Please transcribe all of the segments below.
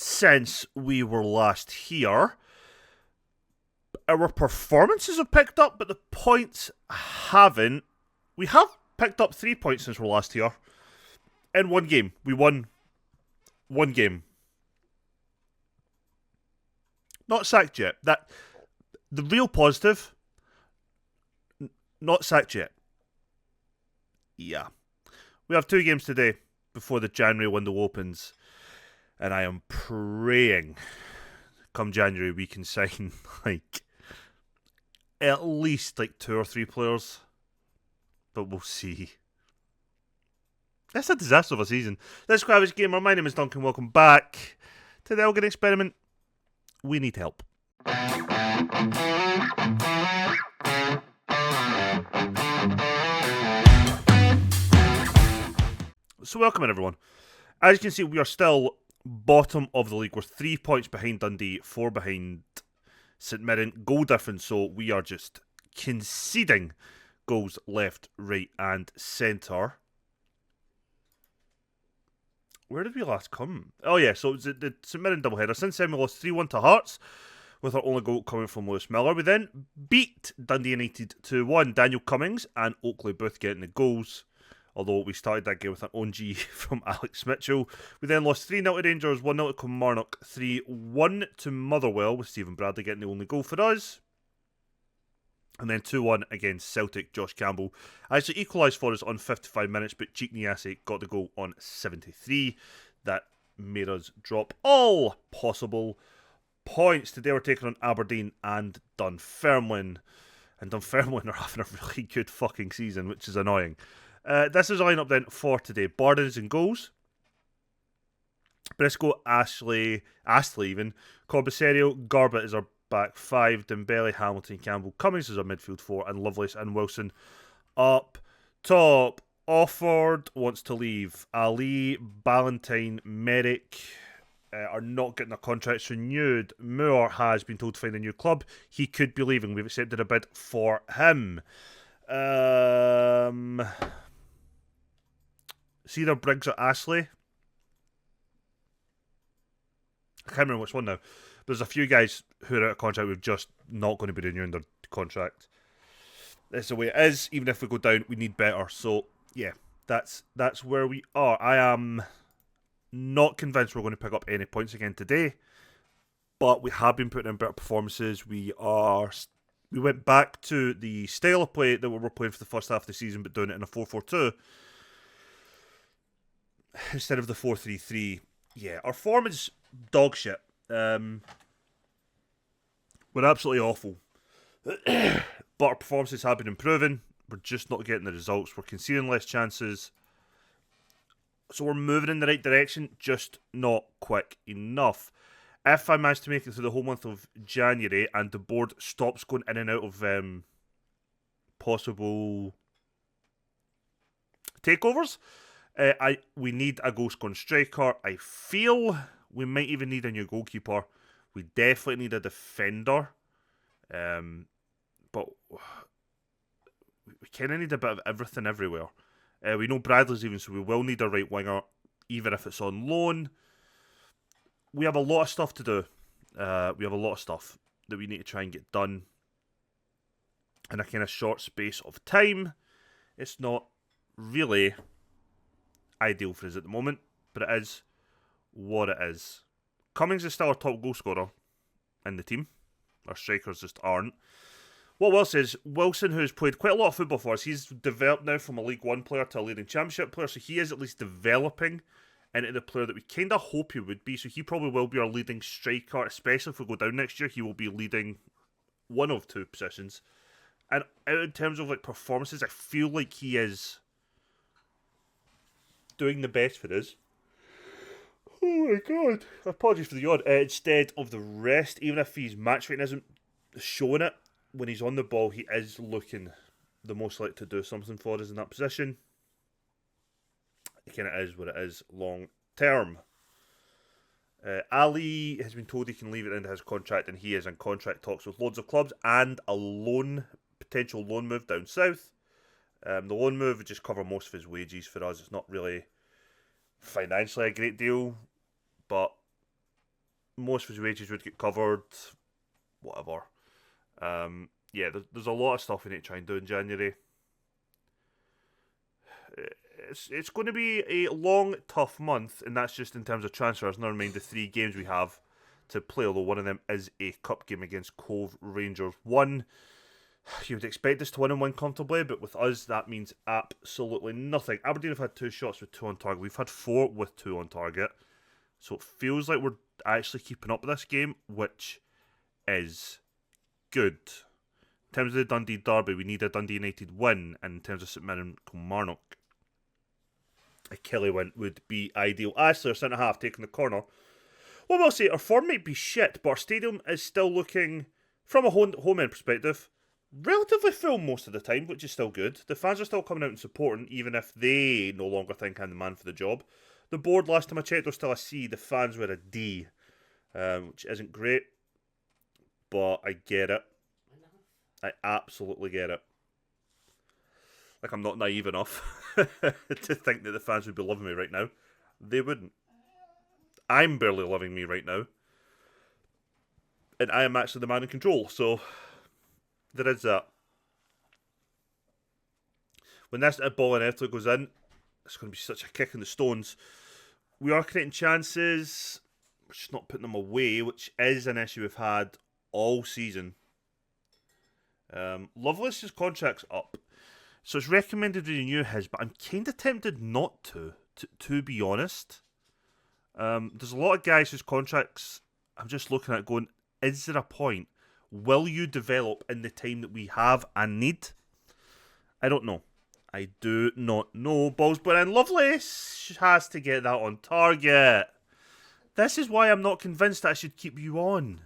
since we were last here. Our performances have picked up, but the points haven't. We have picked up 3 points since we were last here. In one game. We won one game. Not sacked yet. The real positive, not sacked yet. Yeah. We have 2 games today before the January window opens. And I am praying come January we can sign at least 2 or 3 players. But we'll see. That's a disaster of a season. This is Quavage Gamer. My name is Duncan. Welcome back to the Elgin Experiment. We need help. So welcome in, everyone. As you can see, we are still bottom of the league. We're 3 points behind Dundee, 4 behind St Mirren. Goal difference, so we are just conceding goals left, right and centre. Where did we last come? Oh yeah, so it was the St Mirren doubleheader. Since then we lost 3-1 to Hearts, with our only goal coming from Lewis Miller. We then beat Dundee United 2-1. Daniel Cummings and Oakley both getting the goals, although we started that game with an own G from Alex Mitchell. We then lost 3-0 to Rangers, 1-0 to Kilmarnock, 3-1 to Motherwell, with Stephen Bradley getting the only goal for us. And then 2-1 against Celtic. Josh Campbell actually equalised for us on 55 minutes, but Cheek Niasse got the goal on 73. That made us drop all possible points. Today we're taking on Aberdeen and Dunfermline. And Dunfermline are having a really good fucking season, which is annoying. This is the lineup then for today. Barden is in goals. Briscoe, Astley even. Corbiserio, Garbett is our back 5, Dembele, Hamilton, Campbell, Cummings is our midfield 4, and Lovelace and Wilson up top. Offord wants to leave. Ali, Ballantyne, Merrick are not getting their contracts renewed. Moore has been told to find a new club. He could be leaving. We've accepted a bid for him. It's either Briggs or Astley. I can't remember which one now. There's a few guys who are out of contract we're just not going to be renewing their contract. That's the way it is. Even if we go down, we need better. So, yeah, that's where we are. I am not convinced we're going to pick up any points again today. But we have been putting in better performances. We went back to the style of play that we were playing for the first half of the season, but doing it in a 4-4-2 instead of the 4-3-3. Yeah, our form is dog shit. We're absolutely awful. But our performances have been improving. We're just not getting the results. We're conceding less chances. So we're moving in the right direction, just not quick enough. If I manage to make it through the whole month of January and the board stops going in and out of possible takeovers, we need a goal-scoring striker. I feel we might even need a new goalkeeper. We definitely need a defender. But we kind of need a bit of everything everywhere. We know Bradley's leaving, so we will need a right winger, even if it's on loan. We have a lot of stuff to do. We have a lot of stuff that we need to try and get done in a kind of short space of time. It's not really ideal for us at the moment, but it is what it is. Cummings is still our top goal scorer in the team. Our strikers just aren't. What Will says, Wilson, who's played quite a lot of football for us, he's developed now from a League One player to a leading Championship player, so he is at least developing into the player that we kind of hope he would be. So he probably will be our leading striker, especially if we go down next year. He will be leading one of 2 positions. And in terms of performances, I feel like he is doing the best for us. Oh my god. Apologies for the yawn. Instead of the rest, even if his match rating isn't showing it, when he's on the ball, he is looking the most likely to do something for us in that position. It kind of is what it is long term. Ali has been told he can leave at the end of his contract, and he is in contract talks with loads of clubs and a potential loan move down south. The loan move would just cover most of his wages for us. It's not really financially a great deal, but most of his wages would get covered. Whatever. Yeah, there's a lot of stuff we need to try and do in January. It's going to be a long, tough month, and that's just in terms of transfers. Never mind the 3 games we have to play, although one of them is a cup game against Cove Rangers. One, you would expect us to win and win comfortably, but with us, that means absolutely nothing. Aberdeen have had 2 shots with 2 on target. We've had 4 with 2 on target. So it feels like we're actually keeping up with this game, which is good. In terms of the Dundee derby, we need a Dundee United win, and in terms of St Mirren and Kilmarnock, a Kelly win would be ideal. Ashley, our centre half, taking the corner. Well, we'll say our form might be shit, but our stadium is still looking, from a home end perspective, relatively full most of the time, which is still good. The fans are still coming out and supporting, even if they no longer think I'm the man for the job. The board, last time I checked, was still a C. The fans were a D, which isn't great, but I get it. I absolutely get it. Like, I'm not naive enough to think that the fans would be loving me right now. They wouldn't. I'm barely loving me right now. And I am actually the man in control, so there is that. When this ball inevitably goes in, it's going to be such a kick in the stones. We are creating chances, we're just not putting them away, which is an issue we've had all season. Lovelace's contract's up, so it's recommended we renew his, but I'm kind of tempted not to be honest. There's a lot of guys whose contracts I'm just looking at going, is there a point? Will you develop in the time that we have and need? I don't know. I do not know. Balls, but then Lovelace has to get that on target. This is why I'm not convinced that I should keep you on.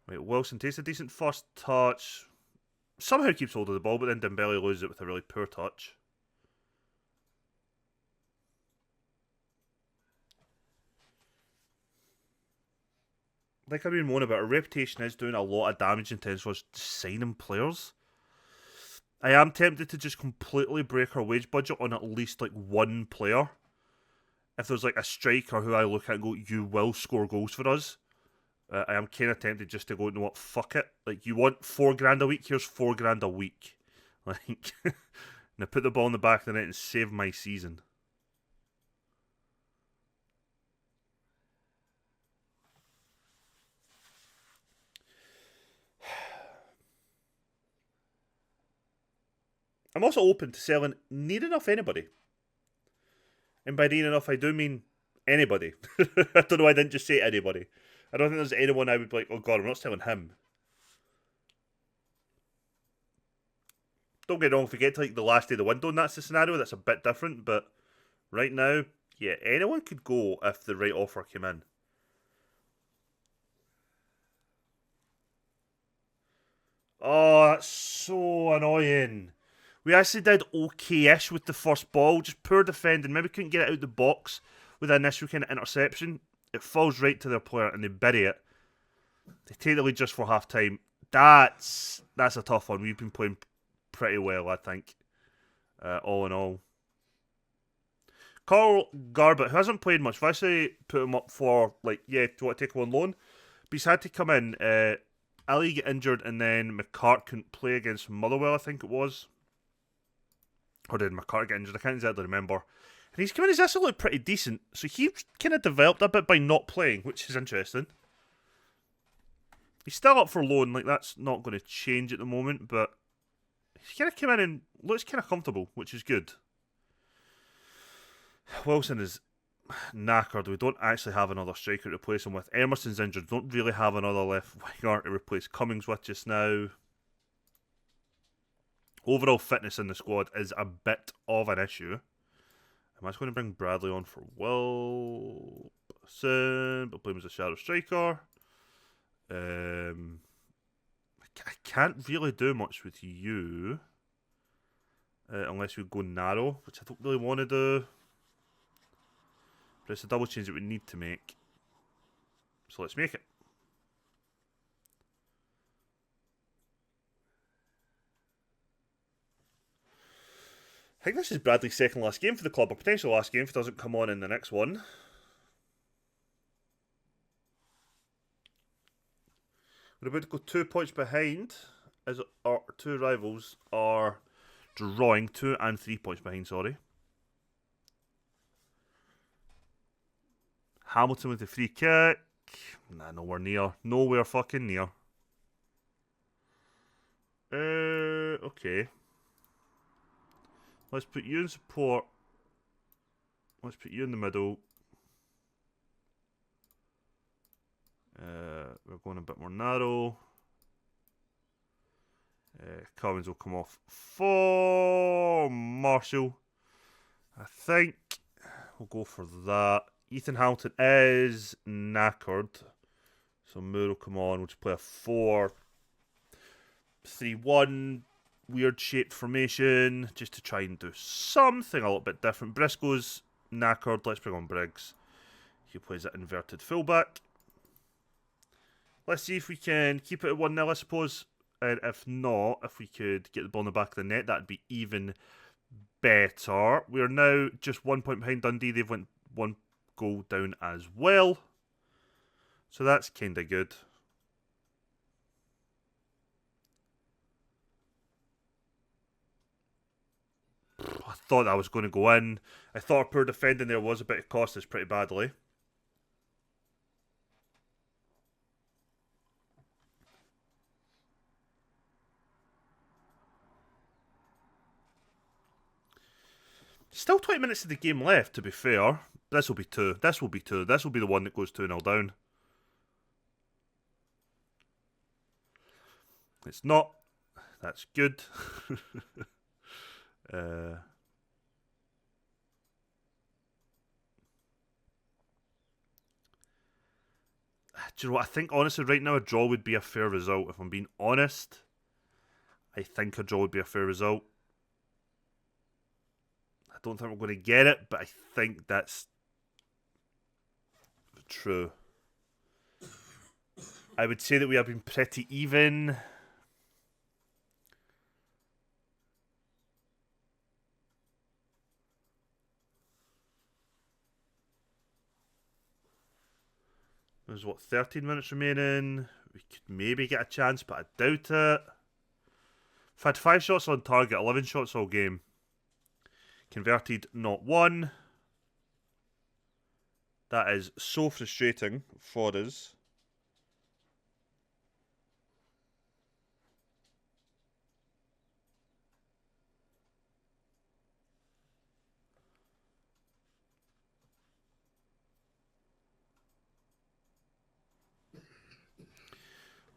Right, Wilson takes a decent first touch. Somehow keeps hold of the ball, but then Dembele loses it with a really poor touch. Like I've been moaning about, our reputation is doing a lot of damage in terms of us signing players. I am tempted to just completely break our wage budget on at least like one player. If there's like a striker who I look at and go, you will score goals for us. I am kind of tempted just to go, you know what, fuck it. Like, you want $4,000 a week? Here's $4,000 a week. Like, now put the ball in the back of the net and save my season. I'm also open to selling near enough anybody. And by near enough, I do mean anybody. I don't know why I didn't just say anybody. I don't think there's anyone I would be like, oh god, I'm not selling him. Don't get wrong, if we get to like the last day of the window and that's the scenario, that's a bit different, but right now, yeah, anyone could go if the right offer came in. Oh, that's so annoying. We actually did okay-ish with the first ball, just poor defending. Maybe couldn't get it out the box with an initial kind of interception. It falls right to their player and they bury it. They take the lead just for half time. That's a tough one. We've been playing pretty well, I think. All in all. Carl Garbett, who hasn't played much, I've actually put him up for, like, yeah, do you want to take him on loan? But he's had to come in. Ali get injured and then McCart couldn't play against Motherwell, I think it was. Or did McCart get injured? I can't exactly remember. And he's come in, he's actually looked pretty decent. So he kind of developed a bit by not playing, which is interesting. He's still up for loan, like that's not going to change at the moment, but he's kind of come in and looks kind of comfortable, which is good. Wilson is knackered. We don't actually have another striker to replace him with. Emerson's injured. Don't really have another left winger to replace Cummings with just now. Overall fitness in the squad is a bit of an issue. I'm actually going to bring Bradley on for Wilson, but play him as a shadow striker. I can't really do much with you unless we go narrow, which I don't really want to do. But it's a double change that we need to make. So let's make it. I think this is Bradley's second last game for the club, or potential last game if he doesn't come on in the next one. We're about to go 2 points behind as our two rivals are drawing 2 and 3 points behind, sorry. Hamilton with the free kick. Nah, nowhere near. Nowhere fucking near. Okay. Let's put you in support. Let's put you in the middle. We're going a bit more narrow. Collins will come off for Marshall. I think we'll go for that. Ethan Hamilton is knackered. So Moore will come on. We'll just play a 4-3-1 weird shaped formation just to try and do something a little bit different. Briscoe's knackered. Let's bring on Briggs. He plays at inverted fullback. Let's see if we can keep it at 1-0, I suppose. And if not, if we could get the ball in the back of the net, that'd be even better. We're now just 1 point behind Dundee. They've went 1 goal down as well. So that's kind of good. I thought that was going to go in. I thought our poor defending there was a bit of cost us pretty badly. Still 20 minutes of the game left, to be fair. This will be 2. This will be 2. This will be the one that goes 2-0 down. It's not. That's good. Do you know what? I think, honestly, right now, a draw would be a fair result. If I'm being honest, I think a draw would be a fair result. I don't think we're going to get it, but I think that's true. I would say that we have been pretty even. There's, 13 minutes remaining. We could maybe get a chance, but I doubt it. I've had 5 shots on target, 11 shots all game. Converted, not 1. That is so frustrating for us.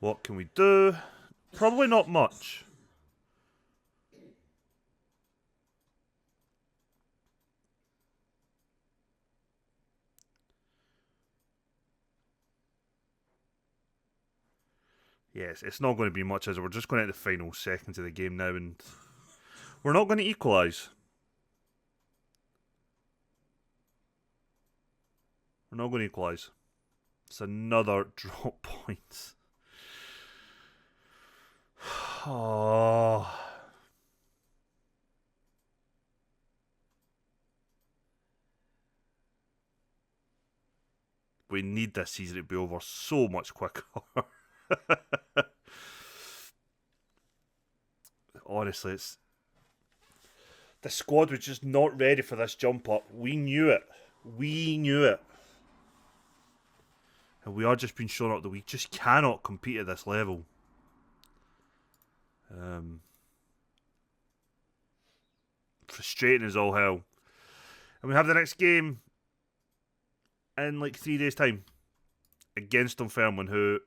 What can we do? Probably not much. Yes, it's not going to be much, as we're just going into the final seconds of the game now, and we're not going to equalise. We're not going to equalise. It's another drop point. Oh. We need this season to be over so much quicker. Honestly, it's the squad was just not ready for this jump up. We knew it. We knew it. And we are just being shown up that we just cannot compete at this level. Frustrating as all hell. And we have the next game in like 3 days' time against Dunfermline, who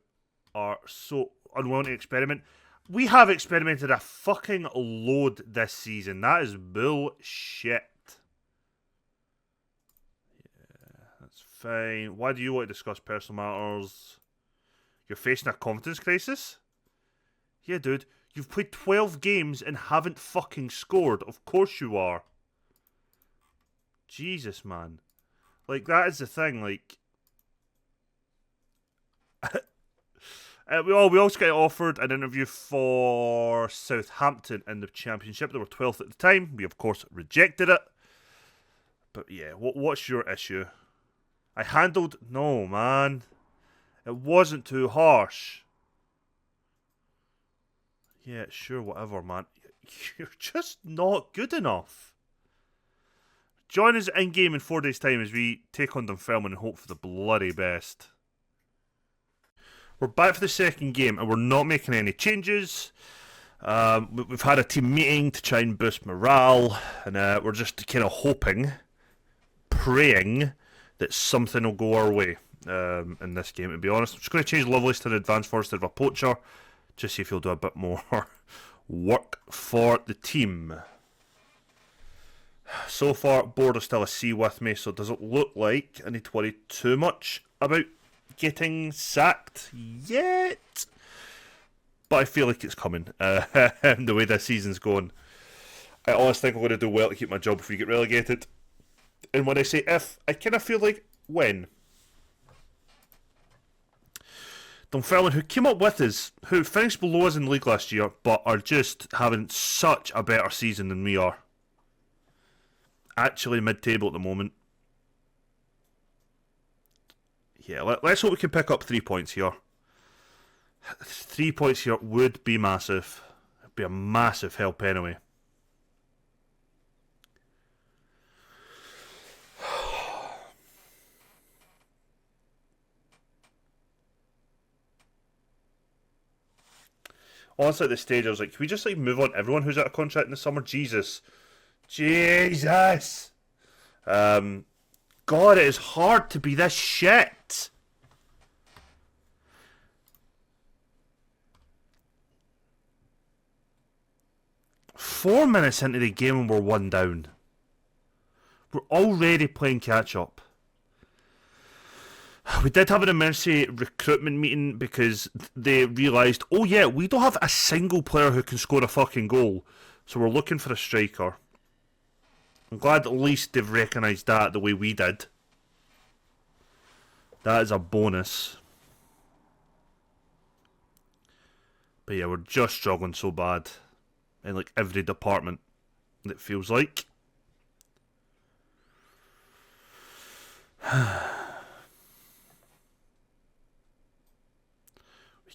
are so unwilling to experiment. We have experimented a fucking load this season. That is bullshit. Yeah, that's fine. Why do you want to discuss personal matters? You're facing a confidence crisis? Yeah, dude. You've played 12 games and haven't fucking scored. Of course you are. Jesus, man. Like, that is the thing, like... we also got offered an interview for Southampton in the Championship. They were 12th at the time. We, of course, rejected it. But yeah, what's your issue? I handled... No, man. It wasn't too harsh. Yeah, sure, whatever, man. You're just not good enough. Join us in game in 4 days' time as we take on Dunfermline and hope for the bloody best. We're back for the second game and we're not making any changes. We've had a team meeting to try and boost morale, and we're just kind of hoping, praying that something will go our way in this game, to be honest. I'm just going to change Lovelace to an advanced forward instead of a poacher, just see if he'll do a bit more work for the team. So far, board is still a C with me, so it doesn't look like I need to worry too much about getting sacked yet. But I feel like it's coming, the way this season's going. I honestly think I'm going to do well to keep my job if we get relegated. And when I say if, I kind of feel like when. Dunfermline, who came up with us, who finished below us in the league last year, but are just having such a better season than we are. Actually mid-table at the moment. Yeah, let's hope we can pick up 3 points here. 3 points here would be massive. It'd be a massive help anyway. Honestly, at this stage, I was like, can we just move on everyone who's out of contract in the summer? Jesus. God, it is hard to be this shit. Four minutes into the game and we're one down. We're already playing catch up. We did have an emergency recruitment meeting because they realised, oh yeah, we don't have a single player who can score a fucking goal. So we're looking for a striker. I'm glad at least they've recognised that the way we did. That is a bonus. But yeah, we're just struggling so bad in every department, it feels like. We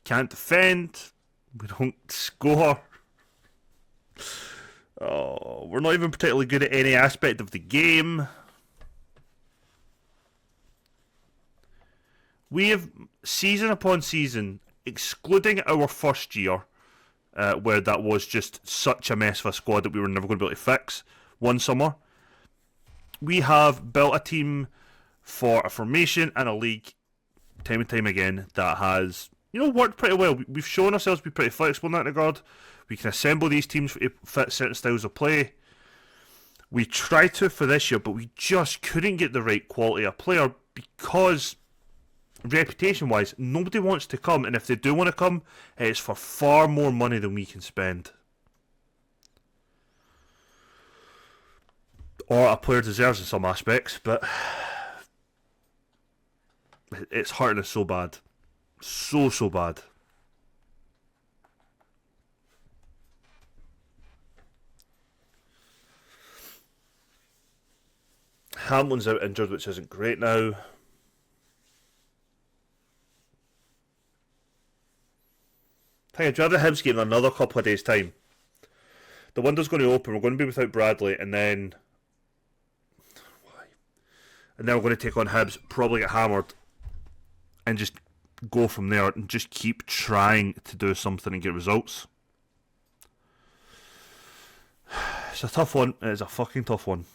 can't defend. We don't score. Oh, we're not even particularly good at any aspect of the game. We have, season upon season, excluding our first year, where that was just such a mess of a squad that we were never going to be able to fix, one summer, we have built a team for a formation and a league, time and time again, that has, worked pretty well. We've shown ourselves to be pretty flexible in that regard. We can assemble these teams to fit certain styles of play. We tried to for this year, but we just couldn't get the right quality of player because, reputation-wise, nobody wants to come, and if they do want to come, it's for far more money than we can spend. Or a player deserves in some aspects, but it's hurting us so bad. So bad. Hamlin's out injured, which isn't great now. I'd rather Hibs game in another couple of days' time. The window's going to open. We're going to be without Bradley, and then we're going to take on Hibs, probably get hammered, and just go from there and just keep trying to do something and get results. It's a tough one. It is a fucking tough one.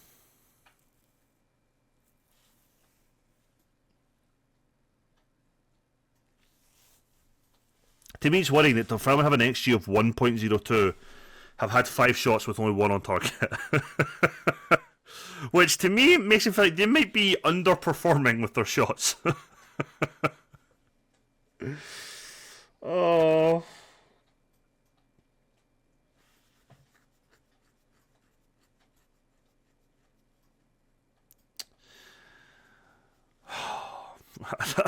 To me, it's worrying that Dunfermline have an XG of 1.02, have had 5 shots with only 1 on target. Which, to me, makes it feel like they might be underperforming with their shots. Oh.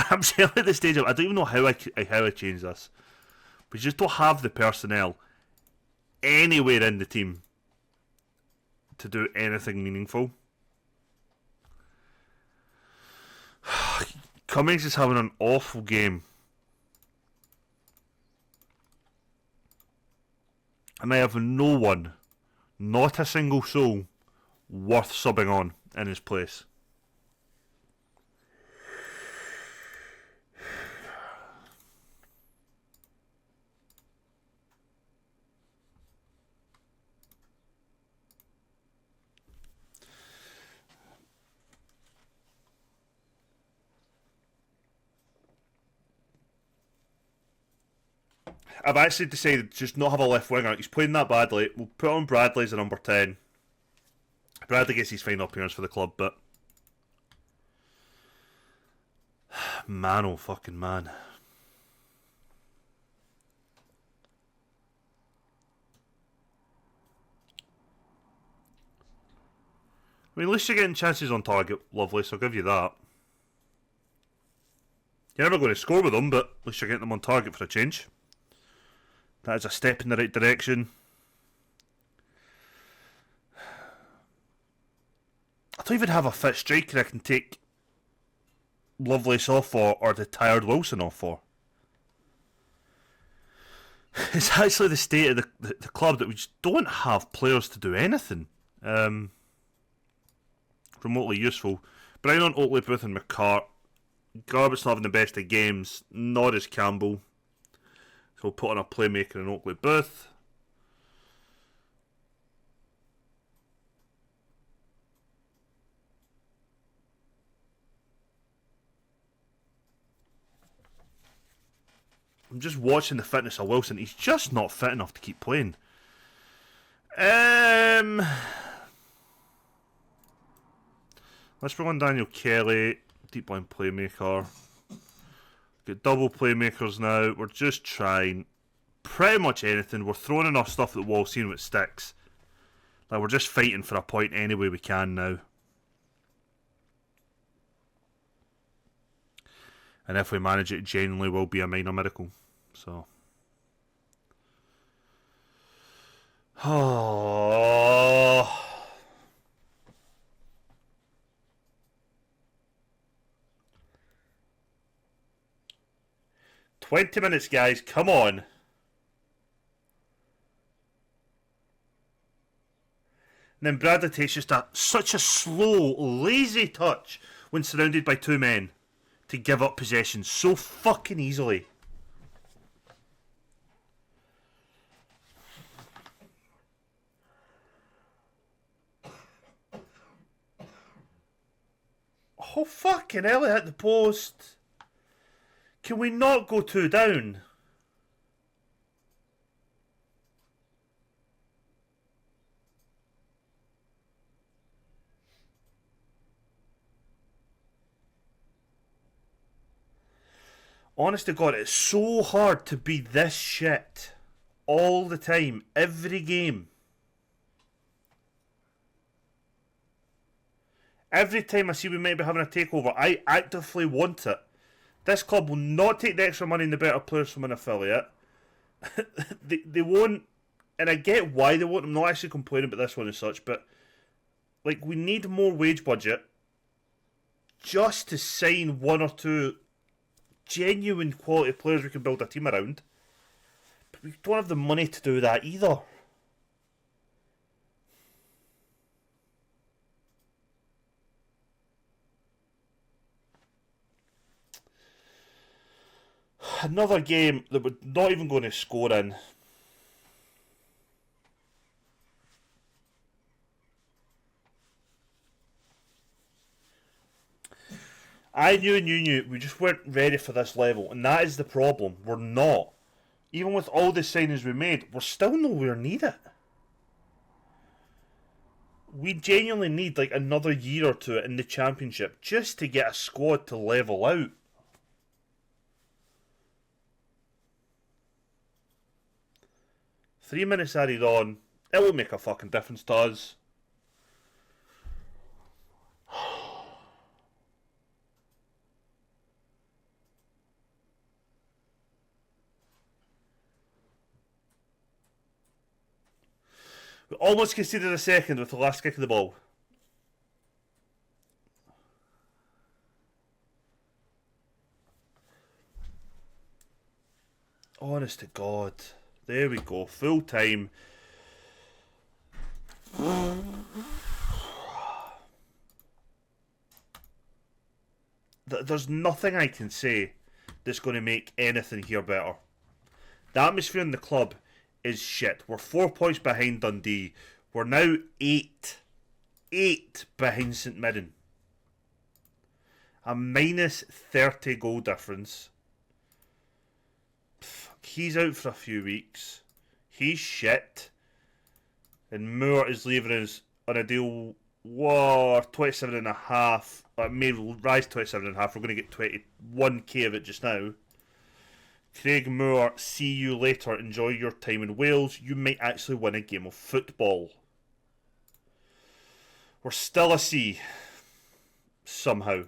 I'm saying at this stage, I don't even know how I change this. We just don't have the personnel anywhere in the team to do anything meaningful. Cummings is having an awful game. and I have no one, not a single soul, worth subbing on in his place. I've actually decided to just not have a left winger. He's playing that badly. We'll put on Bradley as a number 10. Bradley gets his final appearance for the club, but... Man, oh fucking man. I mean, at least you're getting chances on target, lovely, so I'll give you that. You're never going to score with them, but at least you're getting them on target for a change. That is a step in the right direction. I don't even have a fit striker I can take Lovelace off for, or the tired Wilson off for. It's actually the state of the club that we just don't have players to do anything remotely useful. Brown on Oakley, Booth and McCart. Garbutt's not having the best of games, nor is Campbell. So we'll put on a playmaker in Oakley Booth. I'm just watching the fitness of Wilson. He's just not fit enough to keep playing. Let's bring on Daniel Kelly, deep line playmaker. Get double playmakers now. We're just trying pretty much anything. We're throwing enough stuff at the wall, seeing what sticks. Like, we're just fighting for a point any way we can now. And if we manage it, it genuinely will be a minor miracle. So. Oh. 20 minutes, guys. Come on. And then Bradley takes just such a slow, lazy touch when surrounded by two men to give up possession so fucking easily. Oh, fucking hell, it hit the post. Can we not go two down? Honest to God, it's so hard to be this shit all the time, every game. Every time I see we might be having a takeover, I actively want it. This club will not take the extra money in the better players from an affiliate. they won't, and I get why they won't. I'm not actually complaining about this one as such, but like, we need more wage budget just to sign one or two genuine quality players we can build a team around. But we don't have the money to do that either. Another game that we're not even going to score in. I knew and you knew we just weren't ready for this level, and that is the problem. We're not. Even with all the signings we made, we're still nowhere near it. We genuinely need like another year or two in the championship just to get a squad to level out. Three minutes added on, it will make a fucking difference to us. We almost conceded a second with the last kick of the ball. Honest to God. There we go. Full time. There's nothing I can say that's going to make anything here better. The atmosphere in the club is shit. We're 4 points behind Dundee. We're now eight behind St Mirren. A minus 30 goal difference. He's out for a few weeks. He's shit. And Moore is leaving us on a deal. Whoa, 27 and a half. It may rise to 27 and a half. We're going to get 21k of it just now. Craig Moore, see you later. Enjoy your time in Wales. You might actually win a game of football. We're still a C. Somehow.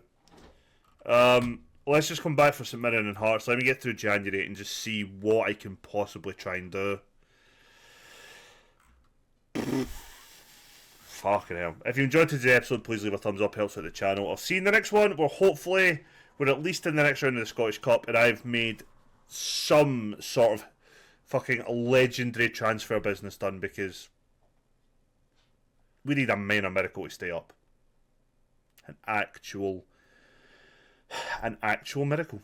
Let's just come back for St Mirren and Hearts. Let me get through January and just see what I can possibly try and do. Fucking hell. If you enjoyed today's episode, please leave a thumbs up. Helps out the channel. I'll see you in the next one. We're at least in the next round of the Scottish Cup, and I've made some sort of fucking legendary transfer business done, because we need a minor miracle to stay up. An actual miracle.